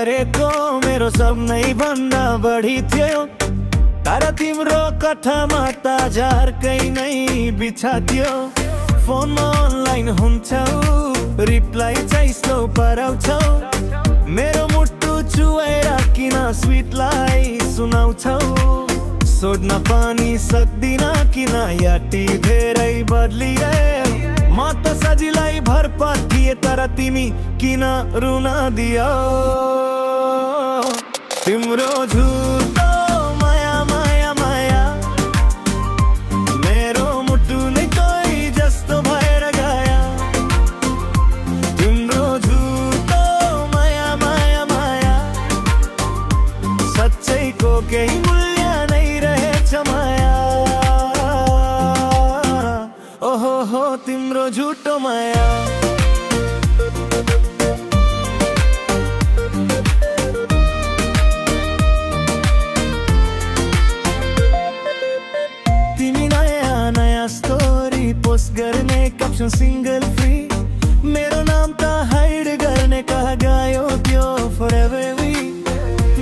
गरेको मेरो सपनै भन्दा बढी थियो। तर तिम्रो कथामा त झर्कै नै बिछाथ्यो। फोनमा अनलाइन हुन्छौ, रिप्लाई चाहिँ स्लो पराउँछौ। मेरो मुटु चुएर किन स्विटलाई सुनाउँछौ। सोध्न पनि सक्दिन किन याटी धेरै बदलिए। म त सजिलै भर थिए तर तिमी किन रुन दियो। तिम्रो झुटो माया माया माया मेरो मुटु नै कोही जस्तो भएर गया। तिम्रो झुटो माया माया माया सच्चैको केही मूल्य नै रहेछ माया। ओहो हो तिम्रो झुटो माया। तिमी नयाँ नयाँ स्टोरी पोस्ट गर्ने क्याप्सन सिंगल फ्री। मेरो नाम त हाइड गर्ने कहाँ गयो त्यो फरएभर वी।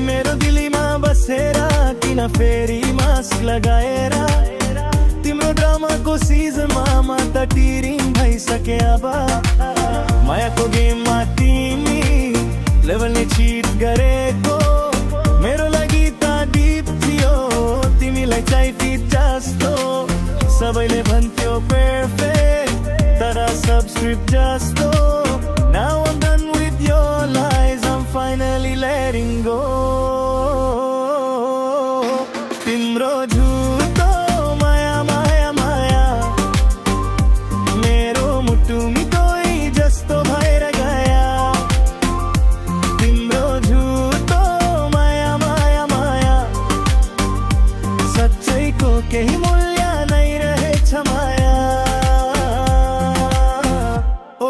मेरो दिलीमा बसेर किन फेरि मास्क लगाएर। तिम्रो ड्रामाको सिजनमा म त टिरिङ भइसके अब। मायाको गेममा तिमी लेभल नै चिट गरेको। मेरो लागि त डिप थियो तिमीलाई चाहिँ फिट जस्तो। सबैले भन्थ्यो पर्फेक्ट तर सब स्क्रिप्ट जस्तो। Now I'm done with your lies, I'm finally letting go। तिम्रो झुटो माया माया माया मेरो मुटुमी कोही जस्तो भएर गया। तिम्रो झुटो माया माया माया सच्चैको केही मूल्य नै रहेछ माया।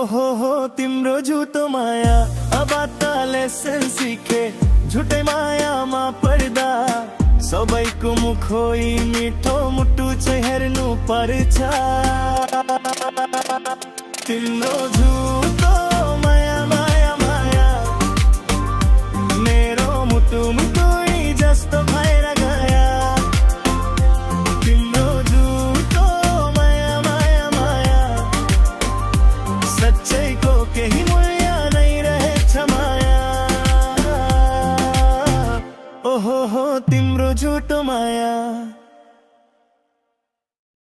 ओहो हो तिम्रो झुटो माया। अब त लेसन सिके झुटै मायामा पर्दा। सबैको मुख होइ मिठो मुटु चाहिँ हेर्नु पर्छ। तिम्रो झुटो माया माया माया मेरो मुटु कोही जस्तो भएर गया। तिम्रो झुटो माया माया माया सच्चैको केही मूल्य नै रहेछ माया। ओहो हो तिम्रो झुटो माया।